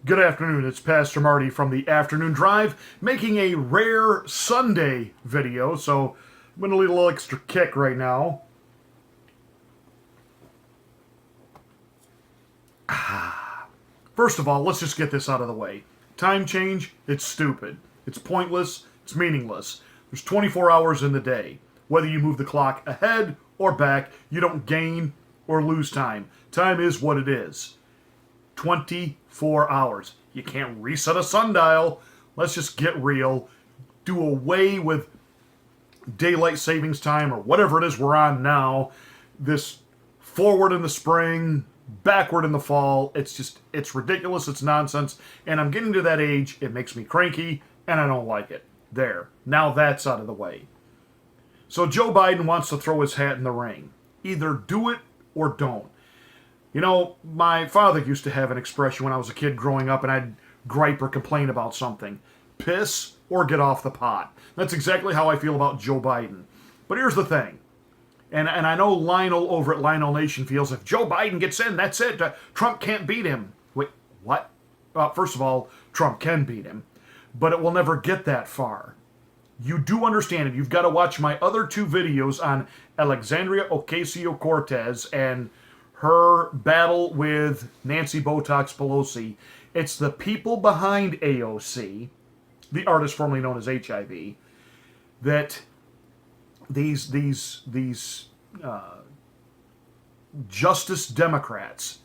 Good afternoon, it's Pastor Marty from the Afternoon Drive, making a rare Sunday video, so I'm going to need a little extra kick right now. First of all, let's just get this out of the way. Time change, it's stupid. It's pointless, it's meaningless. There's 24 hours in the day. Whether you move the clock ahead or back, you don't gain or lose time. Time is what it is. 24 hours. You can't reset a sundial. Let's just get real. Do away with daylight savings time or whatever it is we're on now. This forward in the spring, backward in the fall. It's ridiculous. It's nonsense. And I'm getting to that age. It makes me cranky and I don't like it. There. Now that's out of the way. So Joe Biden wants to throw his hat in the ring. Either do it or don't. You know, my father used to have an expression when I was a kid growing up and I'd gripe or complain about something. Piss or get off the pot. That's exactly how I feel about Joe Biden. But here's the thing. And I know Lionel over at Lionel Nation feels if Joe Biden gets in, that's it. Trump can't beat him. Wait, what? First of all, Trump can beat him. But it will never get that far. You do understand it. You've got to watch my other two videos on Alexandria Ocasio-Cortez and her battle with Nancy Botox Pelosi. It's the people behind AOC, the artist formerly known as HIV, that these Justice Democrats,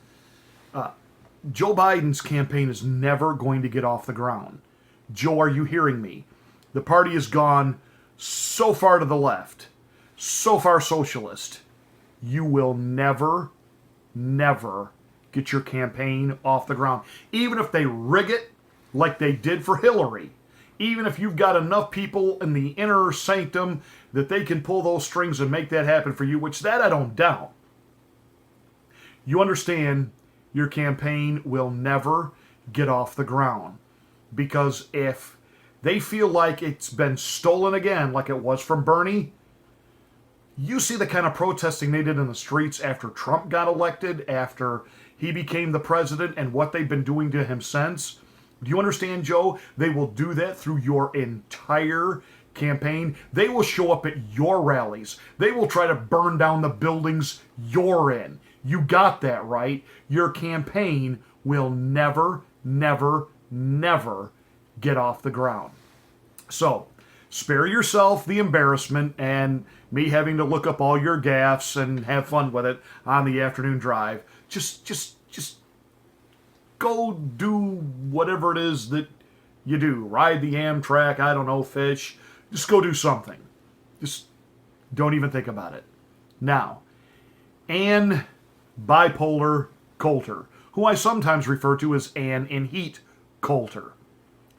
Joe Biden's campaign is never going to get off the ground. Joe, are you hearing me? The party has gone so far to the left, so far socialist. You will never get your campaign off the ground. Even if they rig it like they did for Hillary. Even if you've got enough people in the inner sanctum that they can pull those strings and make that happen for you, which that I don't doubt. You understand your campaign will never get off the ground. Because if they feel like it's been stolen again, like it was from Bernie, you see the kind of protesting they did in the streets after Trump got elected, after he became the president, and what they've been doing to him since. Do you understand, Joe? They will do that through your entire campaign. They will show up at your rallies. They will try to burn down the buildings you're in. You got that, right? Your campaign will never get off the ground. So, spare yourself the embarrassment and me having to look up all your gaffes and have fun with it on the afternoon drive. Just go do whatever it is that you do. Ride the Amtrak, I don't know, fish. Just go do something. Just don't even think about it. Now, Ann Bipolar Coulter, who I sometimes refer to as Ann in Heat Coulter.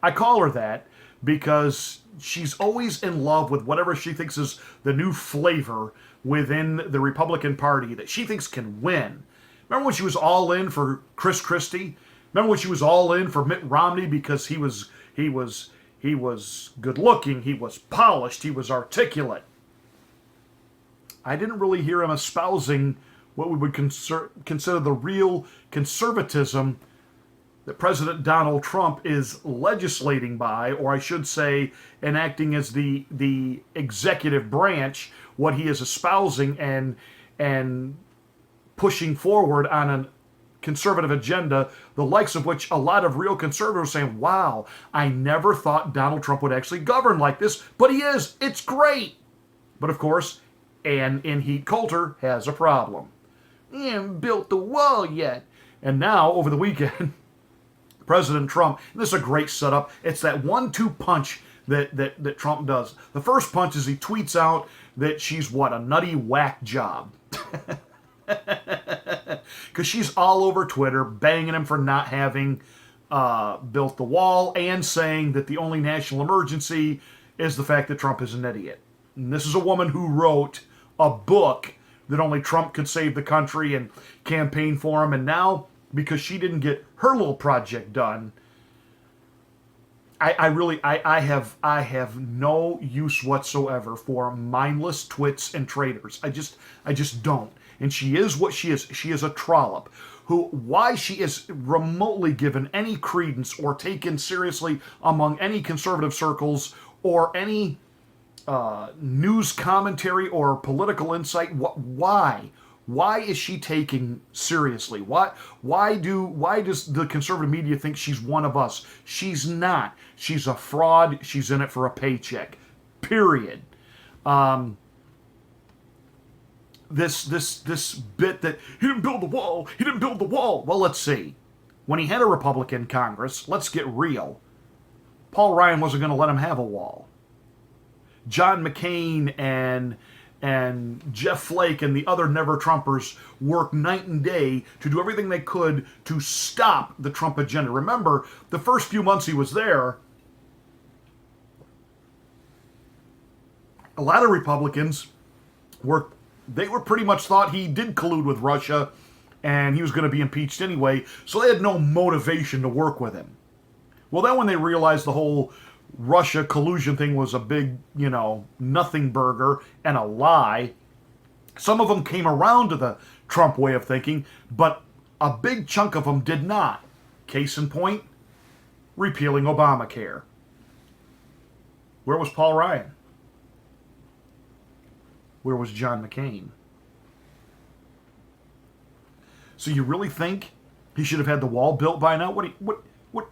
I call her that because she's always in love with whatever she thinks is the new flavor within the Republican Party that she thinks can win. Remember when she was all in for Chris Christie? Remember when she was all in for Mitt Romney because he was good looking, he was polished, he was articulate. I didn't really hear him espousing what we would consider the real conservatism that President Donald Trump is legislating by, or I should say enacting as the executive branch, what he is espousing and pushing forward on a conservative agenda, the likes of which a lot of real conservatives are saying, wow, I never thought Donald Trump would actually govern like this, but he is. It's great. But of course, Ann in Heat Coulter has a problem. He hasn't built the wall yet. And now, over the weekend, President Trump, and this is a great setup, it's that 1-2 punch that Trump does. The first punch is he tweets out that she's what, a nutty whack job. Because she's all over Twitter banging him for not having built the wall and saying that the only national emergency is the fact that Trump is an idiot. And this is a woman who wrote a book that only Trump could save the country and campaign for him, and now because she didn't get her little project done, I have no use whatsoever for mindless twits and traitors. I just don't. And she is what she is. She is a trollop why she is remotely given any credence or taken seriously among any conservative circles or any news commentary or political insight. Why? Why is she taken seriously? Why does the conservative media think she's one of us? She's not. She's a fraud. She's in it for a paycheck. Period. This bit that he didn't build the wall, he didn't build the wall. Well, let's see. When he had a Republican Congress, let's get real. Paul Ryan wasn't going to let him have a wall. John McCain and Jeff Flake and the other never-Trumpers worked night and day to do everything they could to stop the Trump agenda. Remember, the first few months he was there, a lot of Republicans were pretty much thought he did collude with Russia and he was going to be impeached anyway, so they had no motivation to work with him. Well, then when they realized the whole Russia collusion thing was a big, nothing burger and a lie, some of them came around to the Trump way of thinking, but a big chunk of them did not. Case in point, repealing Obamacare. Where was Paul Ryan? Where was John McCain? So you really think he should have had the wall built by now? What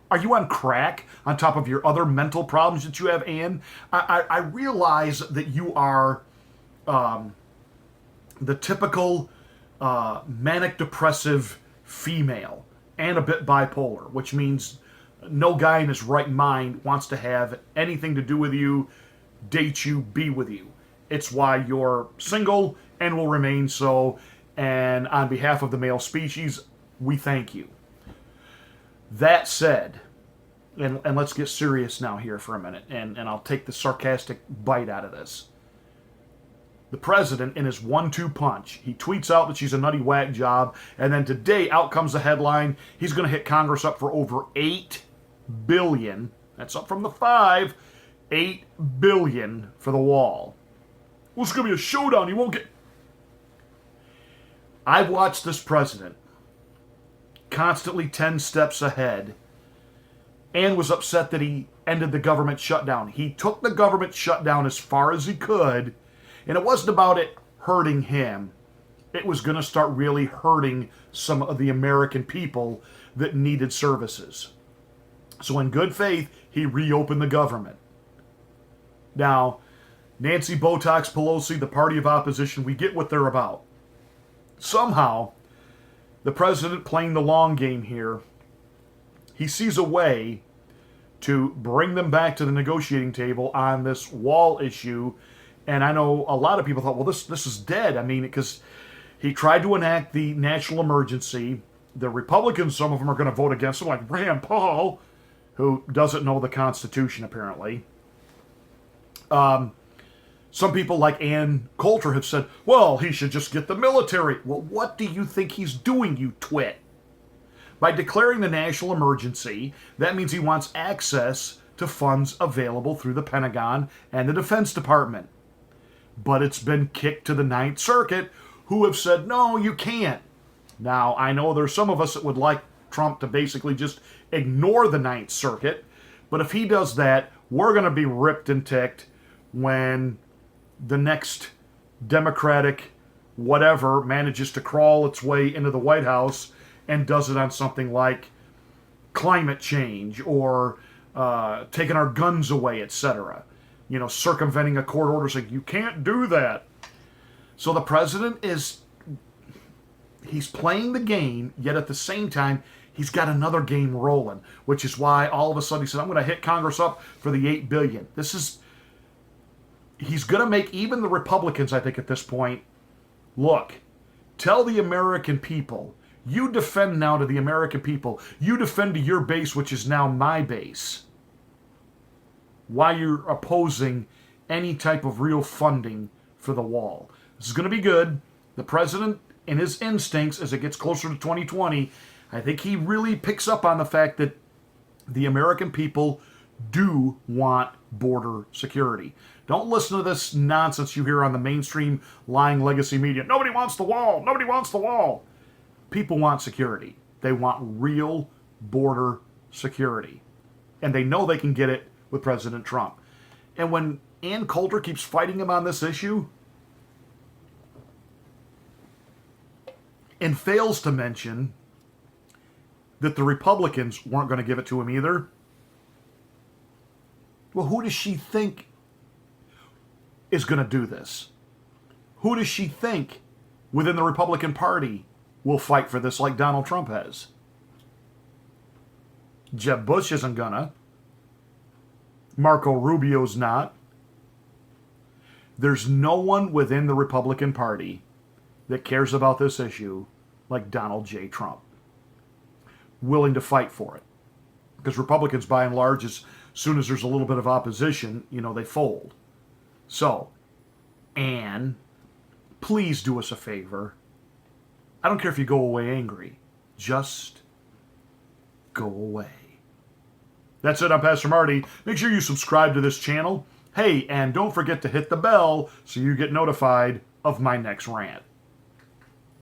are you on crack on top of your other mental problems that you have, Ann? I realize that you are the typical manic depressive female and a bit bipolar, which means no guy in his right mind wants to have anything to do with you, date you, be with you. It's why you're single and will remain so. And on behalf of the male species, we thank you. That said, and let's get serious now here for a minute, and I'll take the sarcastic bite out of this. The president, in his 1-2 punch, he tweets out that she's a nutty whack job, and then today out comes the headline, he's going to hit Congress up for over $8 billion. That's up from the 5, $8 billion for the wall. Well, it's going to be a showdown. He won't get... I've watched this president constantly 10 steps ahead and was upset that he ended the government shutdown. He took the government shutdown as far as he could, and it wasn't about it hurting him. It was going to start really hurting some of the American people that needed services. So in good faith, he reopened the government. Now, Nancy Botox Pelosi, the party of opposition, we get what they're about. Somehow, the president playing the long game here, he sees a way to bring them back to the negotiating table on this wall issue. And I know a lot of people thought, well, this is dead. I mean, because he tried to enact the national emergency. The Republicans, some of them are going to vote against him, like Rand Paul, who doesn't know the Constitution, apparently. Some people like Ann Coulter have said, well, he should just get the military. Well, what do you think he's doing, you twit? By declaring the national emergency, that means he wants access to funds available through the Pentagon and the Defense Department. But it's been kicked to the Ninth Circuit, who have said, no, you can't. Now, I know there's some of us that would like Trump to basically just ignore the Ninth Circuit, but if he does that, we're going to be ripped and ticked when the next Democratic whatever manages to crawl its way into the White House and does it on something like climate change or taking our guns away, etc. Circumventing a court order saying, you can't do that. So the president he's playing the game, yet at the same time, he's got another game rolling, which is why all of a sudden he said, I'm going to hit Congress up for the $8 billion. He's going to make even the Republicans, I think, at this point, look, tell the American people, you defend now to the American people, you defend to your base, which is now my base, why you're opposing any type of real funding for the wall. This is going to be good. The president, in his instincts, as it gets closer to 2020, I think he really picks up on the fact that the American people do want border security. Don't listen to this nonsense you hear on the mainstream lying legacy media. Nobody wants the wall. Nobody wants the wall. People want security. They want real border security. And they know they can get it with President Trump. And when Coulter keeps fighting him on this issue and fails to mention that the Republicans weren't going to give it to him either, well, who does she think is going to do this? Who does she think within the Republican Party will fight for this like Donald Trump has? Jeb Bush isn't gonna. Marco Rubio's not. There's no one within the Republican Party that cares about this issue like Donald J. Trump, willing to fight for it. Because Republicans, by and large, as soon as there's a little bit of opposition, they fold. So, Anne, please do us a favor. I don't care if you go away angry. Just go away. That's it. I'm Pastor Marty. Make sure you subscribe to this channel. Hey, and don't forget to hit the bell so you get notified of my next rant.